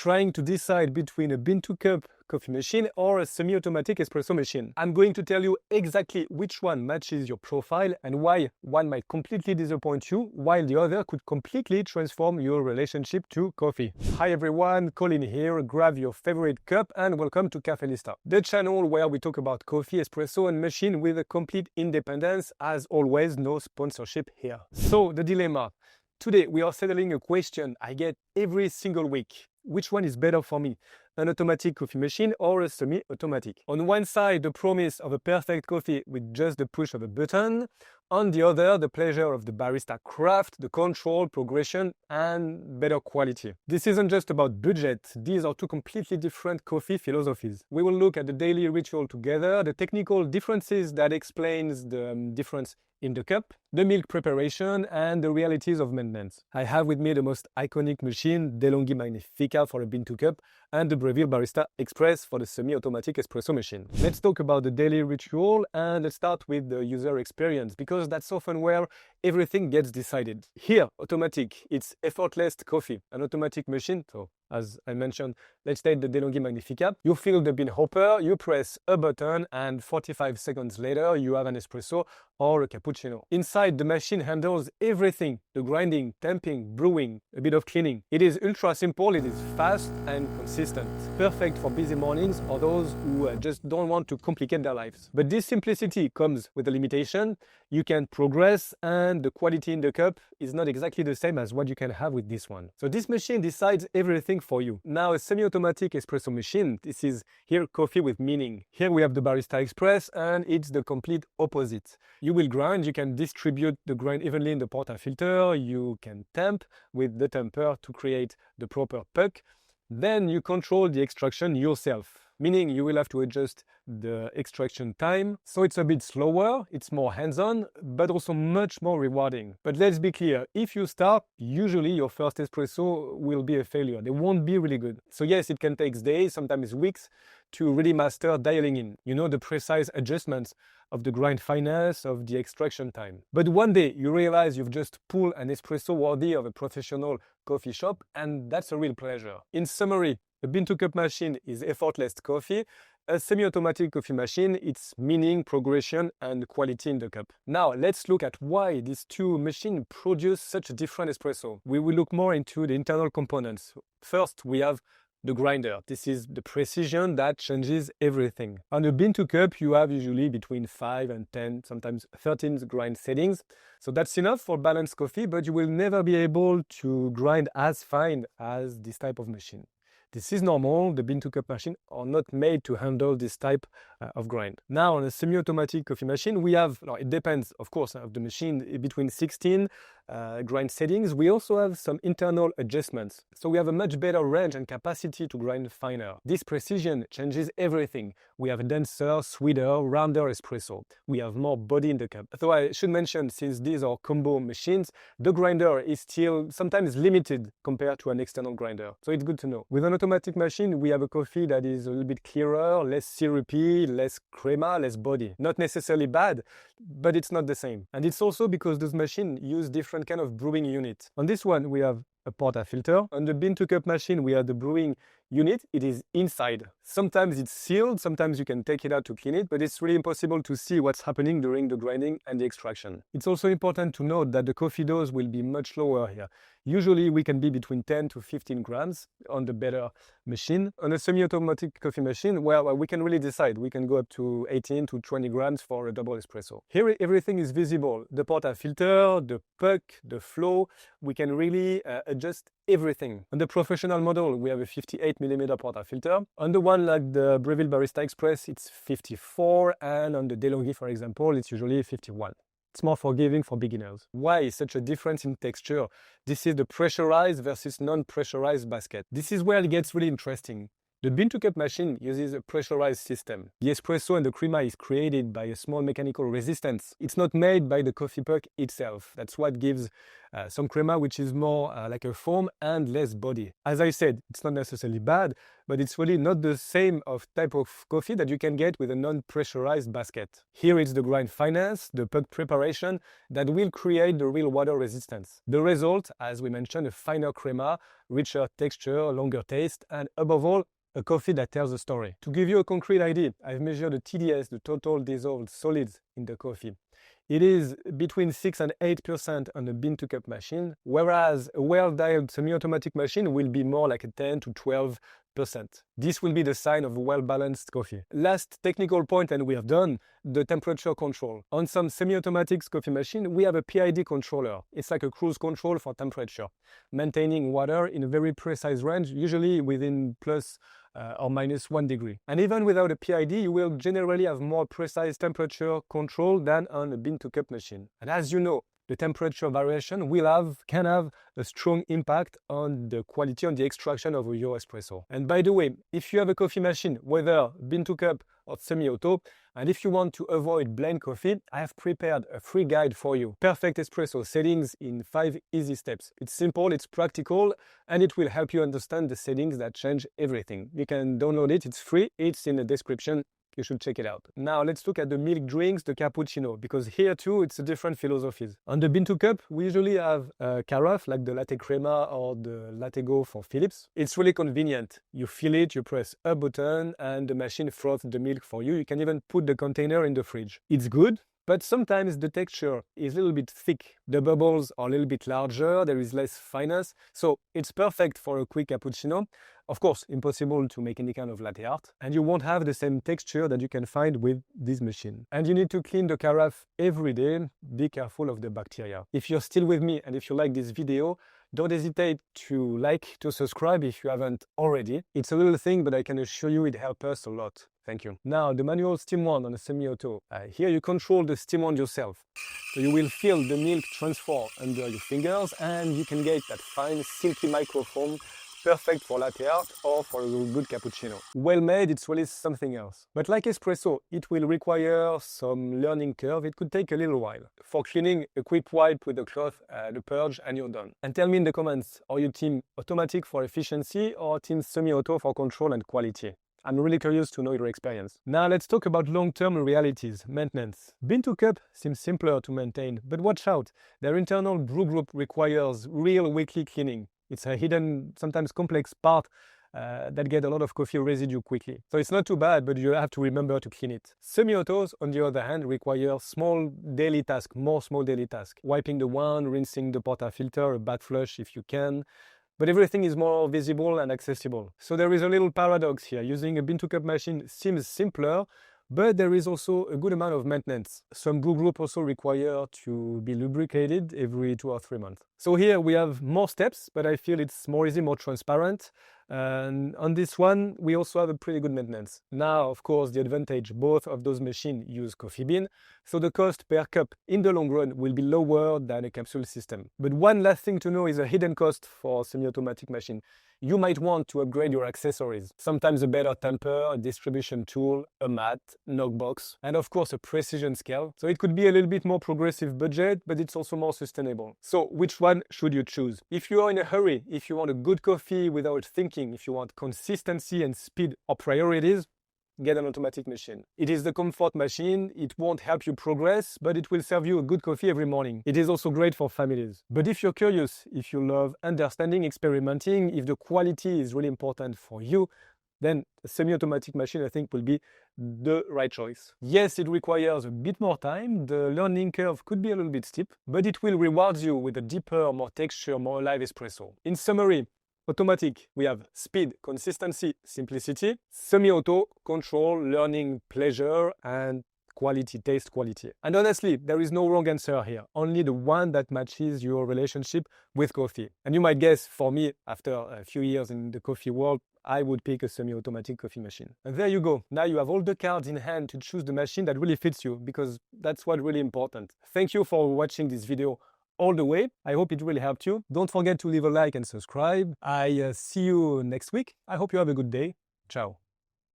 trying to decide between a bean-to-cup coffee machine or a semi-automatic espresso machine. I'm going to tell you exactly which one matches your profile and why one might completely disappoint you while the other could completely transform your relationship to coffee. Hi everyone, Colin here. Grab your favorite cup and welcome to Cafelista, the channel where we talk about coffee, espresso and machine with a complete independence. As always, no sponsorship here. So the dilemma. Today we are settling a question I get every single week. Which one is better for me? An automatic coffee machine or a semi-automatic? On one side, the promise of a perfect coffee with just the push of a button. On the other, the pleasure of the barista craft, the control, progression, and better quality. This isn't just about budget. These are two completely different coffee philosophies. We will look at the daily ritual together, the technical differences that explains the difference in the cup, the milk preparation, and the realities of maintenance. I have with me the most iconic machine, De'Longhi Magnifica for a bean-to-cup, and the Breville Barista Express for the semi-automatic espresso machine. Let's talk about the daily ritual, and let's start with the user experience, because that's often where everything gets decided. Here, automatic, it's effortless coffee. An automatic machine, so as I mentioned, let's take the De'Longhi Magnifica. You fill the bean hopper, you press a button, and 45 seconds later, you have an espresso or a cappuccino. Inside, the machine handles everything: the grinding, temping, brewing, a bit of cleaning. It is ultra simple, it is fast and consistent. Perfect for busy mornings or those who just don't want to complicate their lives. But this simplicity comes with a limitation. You can progress, and the quality in the cup is not exactly the same as what you can have with this one. So this machine decides everything for you. Now, a semi-automatic espresso machine, this is here coffee with meaning. Here we have the Barista Express, and it's the complete opposite. You will grind, you can distribute the grind evenly in the portafilter, you can temp with the temper to create the proper puck. Then you control the extraction yourself, meaning you will have to adjust the extraction time. So it's a bit slower, it's more hands-on, but also much more rewarding. But let's be clear, if you start, usually your first espresso will be a failure. They won't be really good. So yes, it can take days, sometimes weeks, to really master dialing in, the precise adjustments of the grind fineness, of the extraction time. But one day you realize you've just pulled an espresso worthy of a professional coffee shop, and that's a real pleasure. In summary, a bean-to-cup machine is effortless coffee. A semi-automatic coffee machine, it's meaning, progression, and quality in the cup. Now, let's look at why these two machines produce such a different espresso. We will look more into the internal components. First, we have the grinder. This is the precision that changes everything. On a bean-to-cup, you have usually between 5 and 10, sometimes 13 grind settings. So that's enough for balanced coffee, but you will never be able to grind as fine as this type of machine. This is normal. The bean-to-cup machine are not made to handle this type of grind. Now, on a semi-automatic coffee machine, we have, it depends, of course, of the machine, between 16 grind settings. We also have some internal adjustments. So we have a much better range and capacity to grind finer. This precision changes everything. We have a denser, sweeter, rounder espresso. We have more body in the cup. So I should mention, since these are combo machines, the grinder is still sometimes limited compared to an external grinder. So it's good to know. With an automatic machine, we have a coffee that is a little bit clearer, less syrupy, less crema, less body. Not necessarily bad, but it's not the same. And it's also because those machines use different kind of brewing unit. On this one, we have a portafilter. On the bean-to-cup machine, we have the brewing unit. It is inside. Sometimes it's sealed, sometimes you can take it out to clean it, but it's really impossible to see what's happening during the grinding and the extraction. It's also important to note that the coffee dose will be much lower here. Usually we can be between 10 to 15 grams on the better machine. On a semi-automatic coffee machine, well, we can really decide. We can go up to 18 to 20 grams for a double espresso. Here everything is visible. The portafilter, the puck, the flow. We can really adjust everything. On the professional model, we have a 58mm portafilter. On the one like the Breville Barista Express, it's 54, and on the De'Longhi, for example, it's usually 51. It's more forgiving for beginners. Why is such a difference in texture? This is the pressurized versus non-pressurized basket. This is where it gets really interesting. The bean-to-cup machine uses a pressurized system. The espresso and the crema is created by a small mechanical resistance. It's not made by the coffee puck itself. That's what gives some crema which is more like a foam and less body. As I said, it's not necessarily bad, but it's really not the same type of coffee that you can get with a non-pressurized basket. Here it's the grind finesse, the puck preparation that will create the real water resistance. The result, as we mentioned, a finer crema, richer texture, longer taste, and above all, a coffee that tells a story. To give you a concrete idea, I've measured the TDS, the total dissolved solids in the coffee. It is between 6 and 8% on a bean-to-cup machine, whereas a well-dialed semi-automatic machine will be more like a 10 to 12%. This will be the sign of a well-balanced coffee. Last technical point, and we have done, the temperature control. On some semi-automatic coffee machine, we have a PID controller. It's like a cruise control for temperature, maintaining water in a very precise range, usually within plus or minus 1 degree. And even without a PID, you will generally have more precise temperature control than on a bean-to-cup machine. And as you know, the temperature variation can have a strong impact on the quality, on the extraction of your espresso. And by the way, if you have a coffee machine, whether bean-to-cup or semi-auto, and if you want to avoid blend coffee, I have prepared a free guide for you. Perfect espresso settings in 5 easy steps. It's simple, it's practical, and it will help you understand the settings that change everything. You can download it, it's free, it's in the description. You should check it out. Now let's look at the milk drinks, the cappuccino, because here too it's a different philosophies. On the bean-to-cup, we usually have a carafe like the latte crema or the latte go for Philips. It's really convenient. You fill it, you press a button and the machine froths the milk for you. You can even put the container in the fridge. It's good, but sometimes the texture is a little bit thick. The bubbles are a little bit larger, there is less fineness. So it's perfect for a quick cappuccino. Of course, impossible to make any kind of latte art. And you won't have the same texture that you can find with this machine. And you need to clean the carafe every day. Be careful of the bacteria. If you're still with me and if you like this video, don't hesitate to like, to subscribe if you haven't already. It's a little thing, but I can assure you it helps us a lot. Thank you. Now, the manual steam wand on a semi-auto. Here you control the steam wand yourself. So you will feel the milk transfer under your fingers and you can get that fine, silky microfoam, perfect for latte art or for a good cappuccino. Well made, it's really something else. But like espresso, it will require some learning curve. It could take a little while. For cleaning, a quick wipe with a cloth, the purge, and you're done. And tell me in the comments, are you team automatic for efficiency or team semi-auto for control and quality? I'm really curious to know your experience. Now let's talk about long-term realities, maintenance. Bean-to-cup seems simpler to maintain, but watch out. Their internal brew group requires real weekly cleaning. It's a hidden, sometimes complex part that get a lot of coffee residue quickly. So it's not too bad, but you have to remember to clean it. Semi-autos, on the other hand, require more small daily tasks. Wiping the wand, rinsing the portafilter, a back flush if you can. But everything is more visible and accessible. So there is a little paradox here. Using a bean-to-cup machine seems simpler, but there is also a good amount of maintenance. Some brew group also require to be lubricated every 2 or 3 months. So here we have more steps, but I feel it's more easy, more transparent. And on this one, we also have a pretty good maintenance. Now, of course, the advantage, both of those machines use coffee bean, so the cost per cup in the long run will be lower than a capsule system. But one last thing to know is a hidden cost for semi-automatic machine. You might want to upgrade your accessories. Sometimes a better tamper, a distribution tool, a mat, knockbox, and of course a precision scale. So it could be a little bit more progressive budget, but it's also more sustainable. So which one should you choose? If you are in a hurry, if you want a good coffee without thinking, if you want consistency and speed or priorities, get an automatic machine. It is the comfort machine. It won't help you progress, but it will serve you a good coffee every morning. It is also great for families. But if you're curious, if you love understanding, experimenting, if the quality is really important for you, then a semi-automatic machine, I think, will be the right choice. Yes, it requires a bit more time. The learning curve could be a little bit steep, but it will reward you with a deeper, more texture, more alive espresso. In summary, automatic, we have speed, consistency, simplicity. Semi-auto, control, learning, pleasure, and quality, taste quality. And honestly, there is no wrong answer here. Only the one that matches your relationship with coffee. And you might guess, for me, after a few years in the coffee world, I would pick a semi-automatic coffee machine. And there you go. Now you have all the cards in hand to choose the machine that really fits you, because that's what's really important. Thank you for watching this video all the way. I hope it really helped you. Don't forget to leave a like and subscribe. I see you next week. I hope you have a good day. Ciao.